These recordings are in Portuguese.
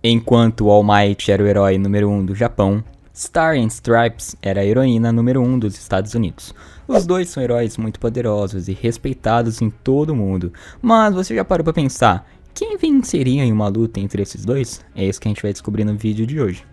Enquanto All Might era o herói número 1 do Japão, Star and Stripes era a heroína número 1 dos Estados Unidos. Os dois são heróis muito poderosos e respeitados em todo o mundo, mas você já parou pra pensar, quem venceria em uma luta entre esses dois? É isso que a gente vai descobrir no vídeo de hoje.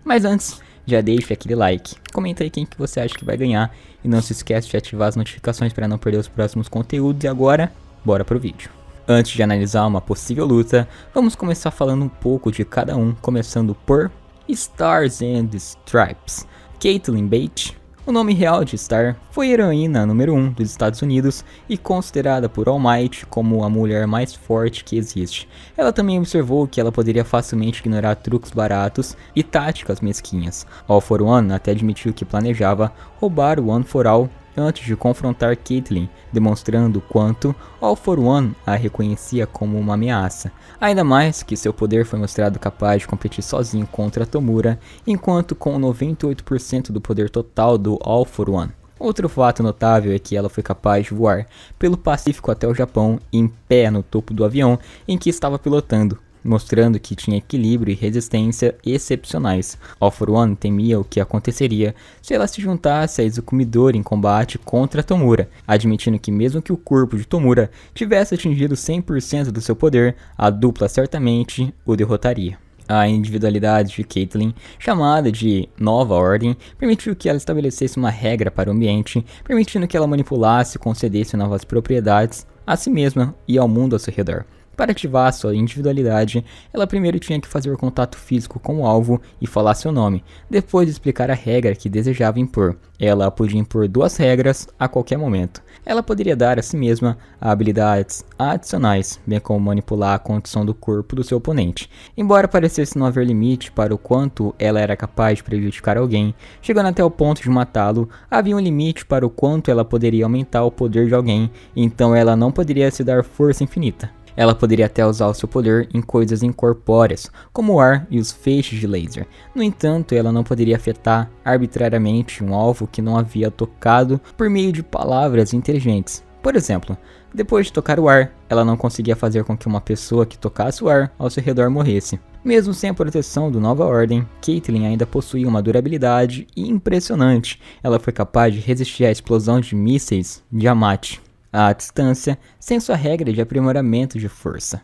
Mas antes, já deixa aquele like, comenta aí quem que você acha que vai ganhar e não se esquece de ativar as notificações para não perder os próximos conteúdos. E agora, bora pro vídeo. Antes de analisar uma possível luta, vamos começar falando um pouco de cada um, começando por Stars and Stripes. Caitlin Bate. O nome real de Star foi heroína número 1 dos Estados Unidos e considerada por All Might como a mulher mais forte que existe. Ela também observou que ela poderia facilmente ignorar truques baratos e táticas mesquinhas. All for One até admitiu que planejava roubar o One for All antes de confrontar Caitlin, demonstrando o quanto All for One a reconhecia como uma ameaça. Ainda mais que seu poder foi mostrado capaz de competir sozinho contra Tomura, enquanto com 98% do poder total do All for One. Outro fato notável é que ela foi capaz de voar pelo Pacífico até o Japão em pé no topo do avião em que estava pilotando, mostrando que tinha equilíbrio e resistência excepcionais. All for One temia o que aconteceria se ela se juntasse a Izukumi Dori em combate contra Tomura, admitindo que mesmo que o corpo de Tomura tivesse atingido 100% do seu poder, a dupla certamente o derrotaria. A individualidade de Caitlin, chamada de Nova Ordem, permitiu que ela estabelecesse uma regra para o ambiente, permitindo que ela manipulasse e concedesse novas propriedades a si mesma e ao mundo ao seu redor. Para ativar sua individualidade, ela primeiro tinha que fazer contato físico com o alvo e falar seu nome, depois de explicar a regra que desejava impor. Ela podia impor duas regras a qualquer momento. Ela poderia dar a si mesma habilidades adicionais, bem como manipular a condição do corpo do seu oponente. Embora parecesse não haver limite para o quanto ela era capaz de prejudicar alguém, chegando até o ponto de matá-lo, havia um limite para o quanto ela poderia aumentar o poder de alguém, então ela não poderia se dar força infinita. Ela poderia até usar o seu poder em coisas incorpóreas, como o ar e os feixes de laser. No entanto, ela não poderia afetar arbitrariamente um alvo que não havia tocado por meio de palavras inteligentes. Por exemplo, depois de tocar o ar, ela não conseguia fazer com que uma pessoa que tocasse o ar ao seu redor morresse. Mesmo sem a proteção do Nova Ordem, Caitlin ainda possuía uma durabilidade impressionante. Ela foi capaz de resistir à explosão de mísseis de Yamato à distância, sem sua regra de aprimoramento de força.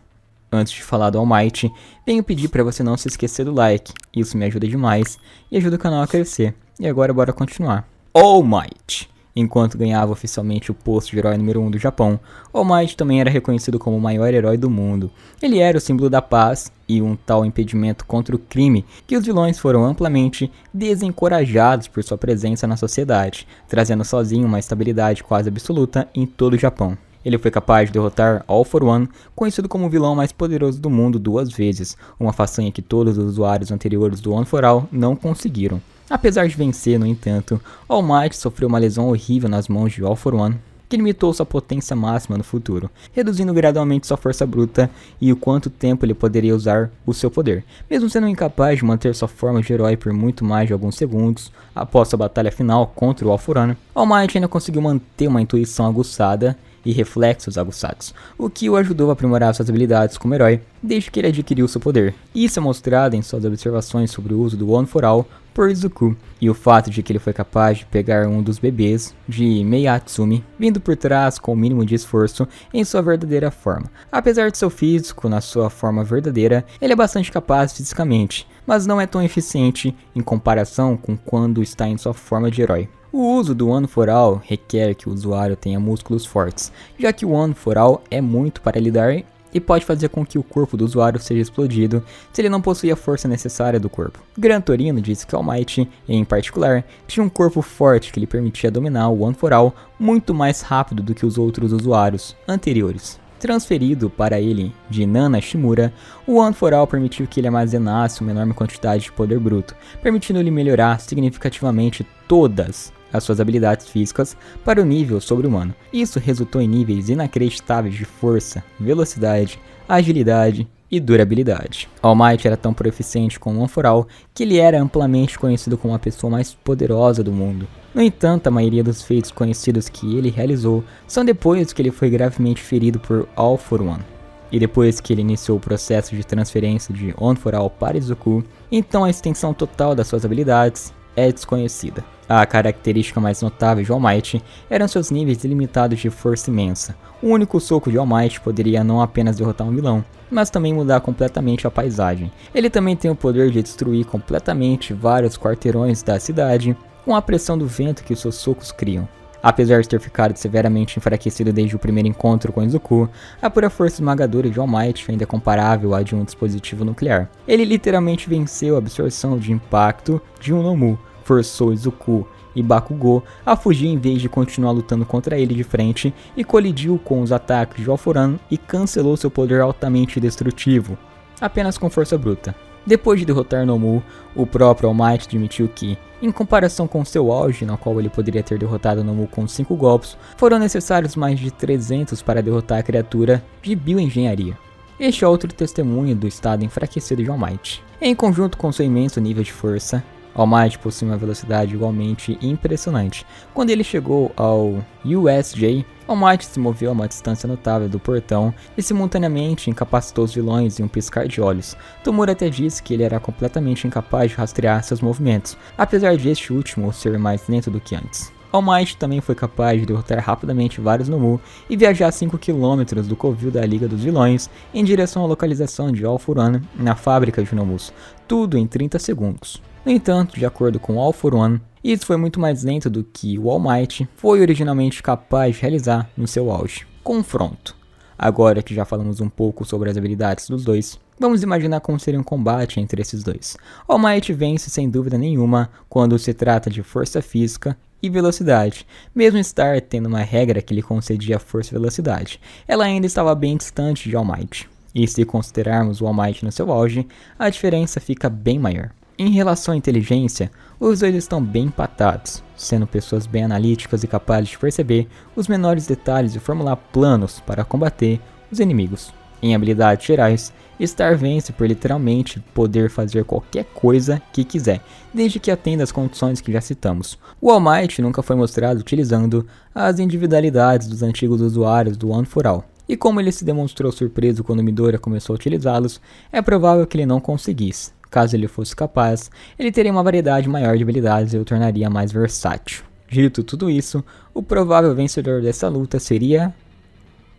Antes de falar do All Might, venho pedir para você não se esquecer do like, isso me ajuda demais e ajuda o canal a crescer. E agora bora continuar. All Might. Enquanto ganhava oficialmente o posto de herói número 1 do Japão, All Might também era reconhecido como o maior herói do mundo. Ele era o símbolo da paz e um tal impedimento contra o crime que os vilões foram amplamente desencorajados por sua presença na sociedade, trazendo sozinho uma estabilidade quase absoluta em todo o Japão. Ele foi capaz de derrotar All for One, conhecido como o vilão mais poderoso do mundo 2 vezes, uma façanha que todos os usuários anteriores do One for All não conseguiram. Apesar de vencer, no entanto, All Might sofreu uma lesão horrível nas mãos de All for One, que limitou sua potência máxima no futuro, reduzindo gradualmente sua força bruta e o quanto tempo ele poderia usar o seu poder. Mesmo sendo incapaz de manter sua forma de herói por muito mais de alguns segundos, após sua batalha final contra o All for One, All Might ainda conseguiu manter uma intuição aguçada e reflexos aguçados, o que o ajudou a aprimorar suas habilidades como herói desde que ele adquiriu seu poder. Isso é mostrado em suas observações sobre o uso do One for All por Izuku, e o fato de que ele foi capaz de pegar um dos bebês de Meiatsumi, vindo por trás com o mínimo de esforço em sua verdadeira forma. Apesar de seu físico na sua forma verdadeira, ele é bastante capaz fisicamente, mas não é tão eficiente em comparação com quando está em sua forma de herói. O uso do One for All requer que o usuário tenha músculos fortes, já que o One for All é muito para lidar e pode fazer com que o corpo do usuário seja explodido se ele não possui a força necessária do corpo. Gran Torino disse que All Might, em particular, tinha um corpo forte que lhe permitia dominar o One for All muito mais rápido do que os outros usuários anteriores. Transferido para ele de Nana Shimura, o One for All permitiu que ele armazenasse uma enorme quantidade de poder bruto, permitindo-lhe melhorar significativamente todas as suas habilidades físicas para o nível sobre-humano. Isso resultou em níveis inacreditáveis de força, velocidade, agilidade e durabilidade. All Might era tão proficiente com o One For All que ele era amplamente conhecido como a pessoa mais poderosa do mundo. No entanto, a maioria dos feitos conhecidos que ele realizou são depois que ele foi gravemente ferido por All For One. E depois que ele iniciou o processo de transferência de One For All para Izuku, então a extensão total das suas habilidades é desconhecida. A característica mais notável de All Might eram seus níveis ilimitados de força imensa. O único soco de All Might poderia não apenas derrotar um vilão, mas também mudar completamente a paisagem. Ele também tem o poder de destruir completamente vários quarteirões da cidade com a pressão do vento que os seus socos criam. Apesar de ter ficado severamente enfraquecido desde o primeiro encontro com Izuku, a pura força esmagadora de All Might ainda é comparável à de um dispositivo nuclear. Ele literalmente venceu a absorção de impacto de um Nomu, forçou Izuku e Bakugou a fugir em vez de continuar lutando contra ele de frente e colidiu com os ataques de All For One e cancelou seu poder altamente destrutivo, apenas com força bruta. Depois de derrotar Nomu, o próprio All Might admitiu que, em comparação com seu auge, na qual ele poderia ter derrotado Nomu com 5 golpes, foram necessários mais de 300 para derrotar a criatura de bioengenharia. Este é outro testemunho do estado enfraquecido de All Might. Em conjunto com seu imenso nível de força, All Might possui uma velocidade igualmente impressionante. Quando ele chegou ao USJ, All Might se moveu a uma distância notável do portão e simultaneamente incapacitou os vilões em um piscar de olhos. Tomura até disse que ele era completamente incapaz de rastrear seus movimentos, apesar de este último ser mais lento do que antes. All Might também foi capaz de derrotar rapidamente vários Nomu e viajar 5 km do covil da Liga dos Vilões em direção à localização de All For One na fábrica de Nomus, tudo em 30 segundos. No entanto, de acordo com All For One, isso foi muito mais lento do que o All Might foi originalmente capaz de realizar no seu auge. Confronto. Agora que já falamos um pouco sobre as habilidades dos dois, vamos imaginar como seria um combate entre esses dois. All Might vence sem dúvida nenhuma quando se trata de força física e velocidade, mesmo Star tendo uma regra que lhe concedia força e velocidade. Ela ainda estava bem distante de All Might. E se considerarmos o All Might no seu auge, a diferença fica bem maior. Em relação à inteligência, os dois estão bem empatados, sendo pessoas bem analíticas e capazes de perceber os menores detalhes e formular planos para combater os inimigos. Em habilidades gerais, Star vence por literalmente poder fazer qualquer coisa que quiser, desde que atenda às condições que já citamos. O All Might nunca foi mostrado utilizando as individualidades dos antigos usuários do One For All. E como ele se demonstrou surpreso quando Midoriya começou a utilizá-los, é provável que ele não conseguisse. Caso ele fosse capaz, ele teria uma variedade maior de habilidades e o tornaria mais versátil. Dito tudo isso, o provável vencedor dessa luta seria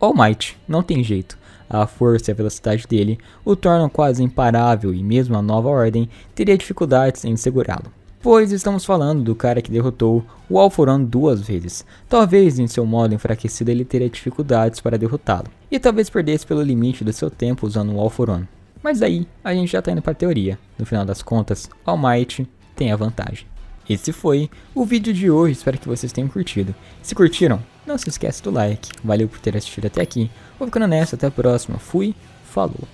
All Might. Não tem jeito. A força e a velocidade dele o tornam quase imparável e mesmo a nova ordem teria dificuldades em segurá-lo. Pois estamos falando do cara que derrotou o All For One 2 vezes. Talvez em seu modo enfraquecido ele teria dificuldades para derrotá-lo. E talvez perdesse pelo limite do seu tempo usando o All For One. Mas aí, a gente já tá indo pra teoria. No final das contas, All Might tem a vantagem. Esse foi o vídeo de hoje, espero que vocês tenham curtido. Se curtiram, não se esquece do like. Valeu por ter assistido até aqui. Vou ficando nessa, até a próxima. Fui, falou.